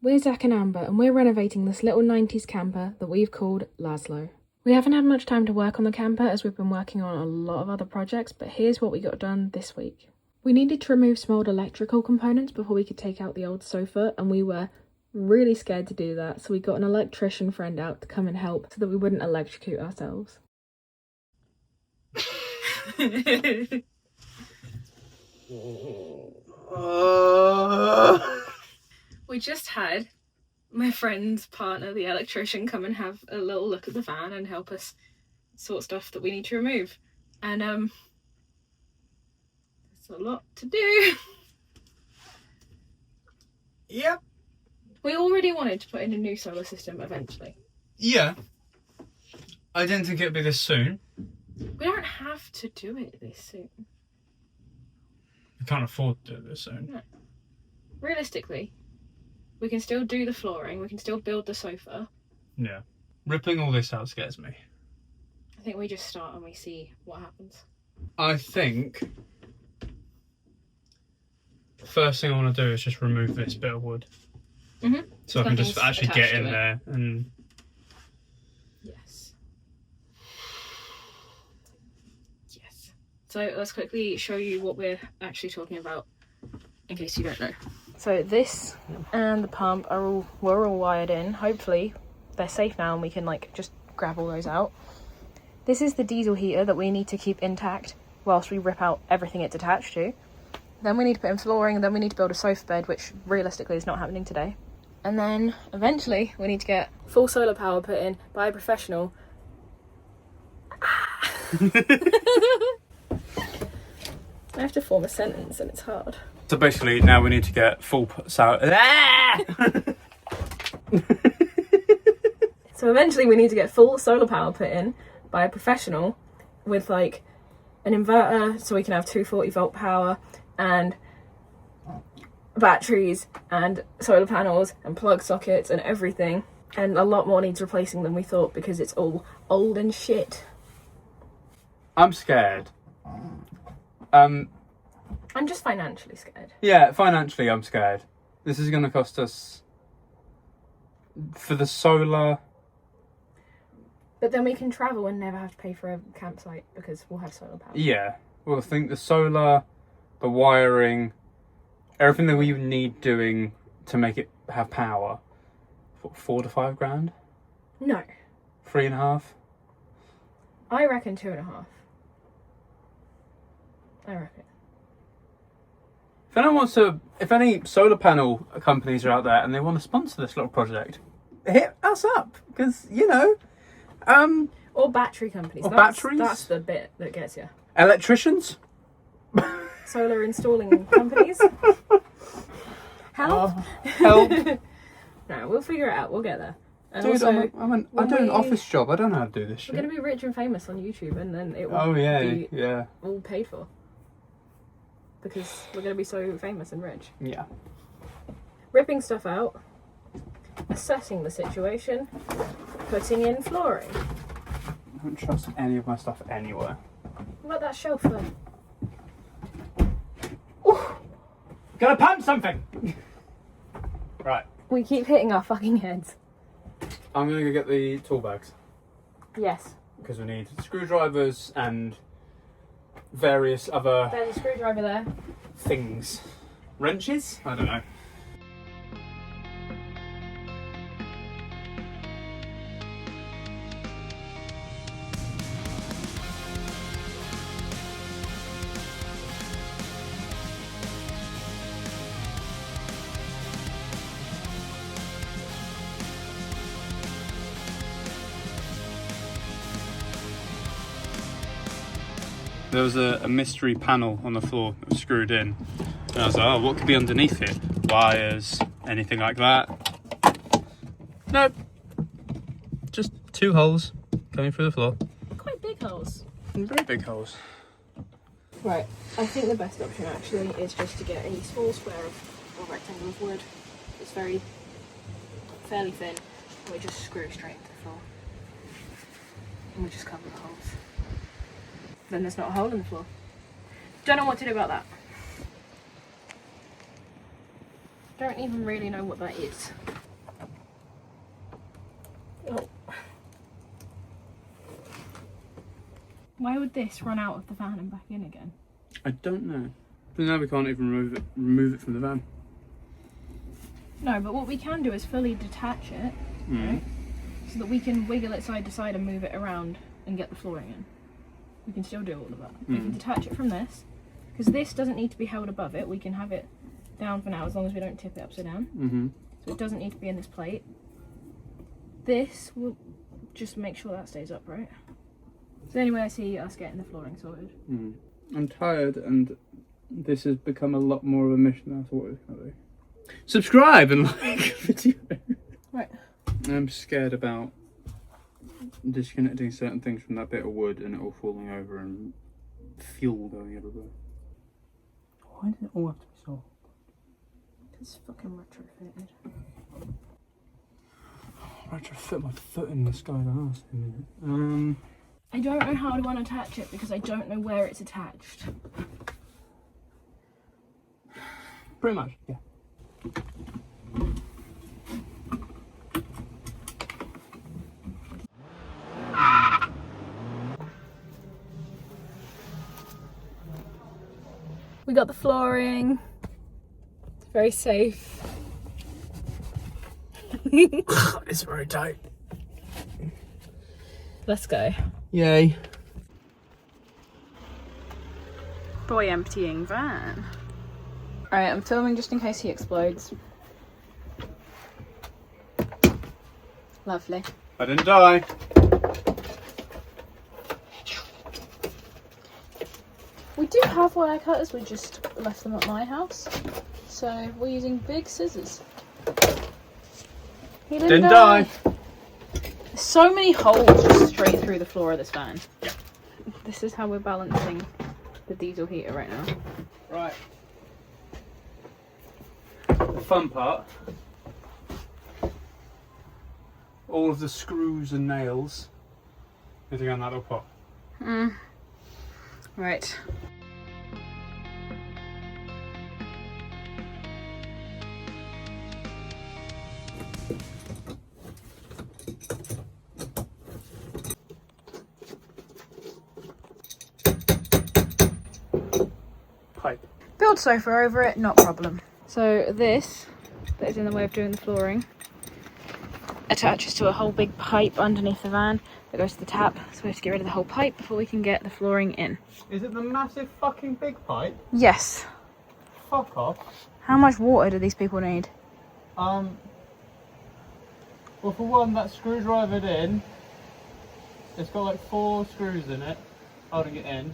We're Zach and Amber, and we're renovating this little 90s camper that we've called Laszlo. We haven't had much time to work on the camper as we've been working on a lot of other projects, but here's what we got done this week. We needed to remove some old electrical components before we could take out the old sofa, and we were really scared to do that, so we got an electrician friend out to come and help so that we wouldn't electrocute ourselves. We just had my friend's partner, the electrician, come and have a little look at the van and help us sort stuff that we need to remove. And there's a lot to do. Yep. We already wanted to put in a new solar system eventually. Yeah. I didn't think it'd be this soon. We don't have to do it this soon. We can't afford to do it this soon. No. Realistically, we can still do the flooring, we can still build the sofa. Yeah. Ripping all this out scares me. I think we just start and we see what happens. I think the first thing I want to do is just remove this bit of wood. Mm-hmm. So I can just actually get in there and... Yes. Yes. So let's quickly show you what we're actually talking about, in case you don't know. So this and the pump we're all wired in. Hopefully they're safe now and we can just grab all those out. This is the diesel heater that we need to keep intact whilst we rip out everything it's attached to. Then we need to put in flooring, and then we need to build a sofa bed, which realistically is not happening today. And then eventually we need to get full solar power put in by a professional. I have to form a sentence and it's hard. So basically now we need to get full So eventually we need to get full solar power put in by a professional with an inverter so we can have 240 volt power and batteries and solar panels and plug sockets and everything. And a lot more needs replacing than we thought because it's all old and shit. I'm scared. I'm just financially scared. Yeah, financially I'm scared. This is going to cost us for the solar. But then we can travel and never have to pay for a campsite because we'll have solar power. Yeah. Well, I think the solar, the wiring, everything that we need doing to make it have power. What, $4 to $5 grand? No. 3.5? I reckon 2.5. I reckon. If any solar panel companies are out there and they want to sponsor this little project, hit us up because or battery companies. Or batteries. That's the bit that gets you. Electricians. Solar installing companies. Help. Help. No, we'll figure it out. We'll get there. And Dude, also, I do an office job. I don't know how to do this shit. We're going to be rich and famous on YouTube, and then it will be all paid for. Because we're going to be so famous and rich. Yeah. Ripping stuff out, assessing the situation, putting in flooring. I don't trust any of my stuff anywhere. What about that shelf then? Gotta pump something! Right. We keep hitting our fucking heads. I'm gonna go get the tool bags. Yes. Because we need screwdrivers and various other... There's a screwdriver there. Things. Wrenches? I don't know. There was a mystery panel on the floor that was screwed in. And I was like, oh, what could be underneath it? Wires, anything like that? Nope. Just 2 holes coming through the floor. Quite big holes. Very big holes. Right, I think the best option actually is just to get a small square or rectangle of wood. It's fairly thin, and we just screw straight into the floor. And we just cover the holes. Then there's not a hole in the floor. Don't know what to do about that. Don't even really know what that is. Oh. Why would this run out of the van and back in again? I don't know. But now we can't even remove it from the van. No, but what we can do is fully detach it, right? So that we can wiggle it side to side and move it around and get the flooring in. We can still do all of that. We can detach it from this, because this doesn't need to be held above it. We can have it down for now as long as we don't tip it upside down. So it doesn't need to be in this plate. This will just make sure that stays upright. It's the only way I see us getting the flooring sorted. I'm tired and this has become a lot more of a mission than I thought it was going to be. Subscribe and like the video. Right. I'm scared about disconnecting certain things from that bit of wood and it all falling over and fuel going everywhere. Why does it all have to be so? It's fucking retrofitted. Retrofit my foot in this guy's ass in a minute. I don't know how to unattach it because I don't know where it's attached. Pretty much, yeah. We got the flooring. It's very safe. It's very tight. Let's go. Yay. Boy emptying van. Alright, I'm filming just in case he explodes. Lovely. I didn't die. We do have wire cutters, we just left them at my house. So we're using big scissors. He didn't die. There's so many holes just straight through the floor of this van. Yeah. This is how we're balancing the diesel heater right now. Right. The fun part. All of the screws and nails need to go in that little pot. Right. Pipe. Build sofa over it, not a problem. So this, that is in the way of doing the flooring, attaches to a whole big pipe underneath the van that goes to the tap. So we have to get rid of the whole pipe before we can get the flooring in. Is it the massive fucking big pipe? Yes. Fuck off. How much water do these people need? Well, for one, that screwdrivered in. It's got like 4 screws in it, holding it in.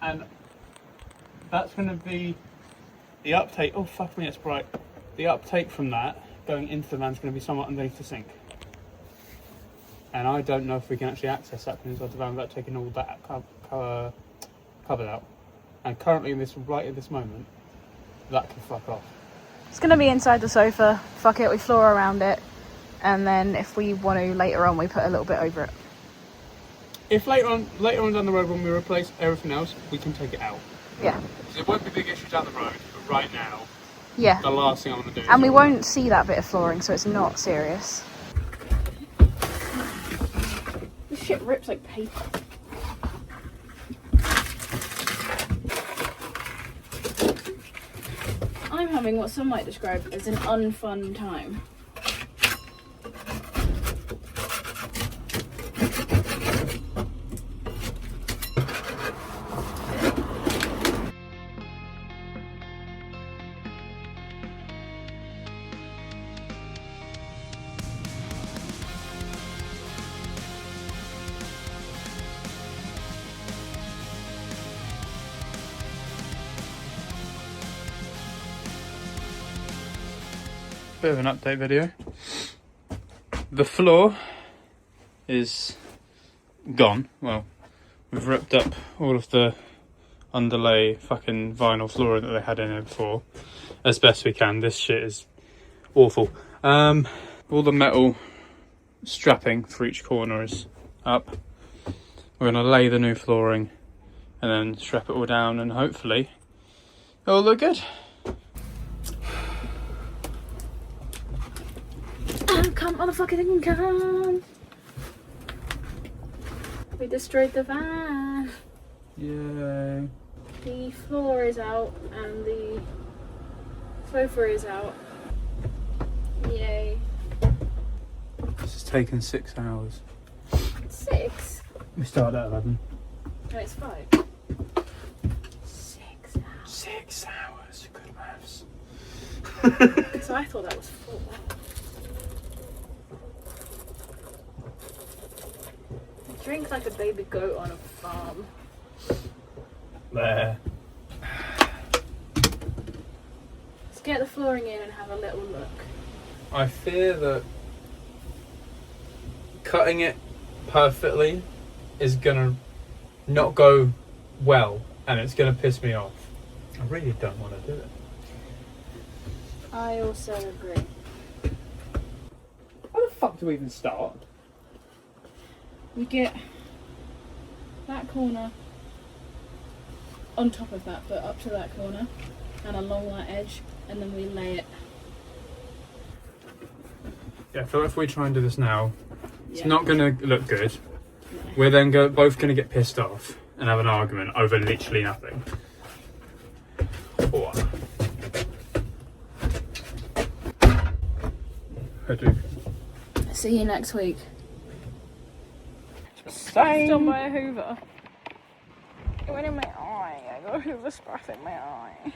And that's going to be the uptake. Oh, fuck me, it's bright. The uptake from that going into the van's going to be somewhat underneath the sink. And I don't know if we can actually access that from inside the van without taking all that covered out. And currently, right at this moment, that can fuck off. It's going to be inside the sofa. Fuck it, we floor around it. And then if we want to later on, we put a little bit over it. If later on down the road when we replace everything else, we can take it out. Yeah. It won't be a big issue down the road, but right now, yeah. The last thing I want to do is... And we won't see that bit of flooring, so it's not serious. This shit rips like paper. I'm having what some might describe as an unfun time. Bit of an update video. The floor is gone. Well, we've ripped up all of the underlay fucking vinyl flooring that they had in it before as best we can. This shit is awful. All the metal strapping for each corner is up. We're going to lay the new flooring and then strap it all down and hopefully it'll look good. Come, motherfucking come! We destroyed the van. Yay. The floor is out and the sofa is out. Yay. This has taken 6 hours. 6? We started at 11. No, it's 5. 6 hours. 6 hours. Good maths. So I thought that was 4. Drink like a baby goat on a farm. There. Let's get the flooring in and have a little look. I fear that cutting it perfectly is gonna not go well, and it's gonna piss me off. I really don't want to do it. I also agree. How the fuck do we even start? We get that corner on top of that, but up to that corner and along that edge, and then we lay it. Yeah, I feel like if we try and do this now, it's Yeah. not going to look good. No. We're then both going to get pissed off and have an argument over literally nothing. Oh. I do. See you next week. Same. Still by a Hoover. It went in my eye. I got a Hoover spraff in my eye.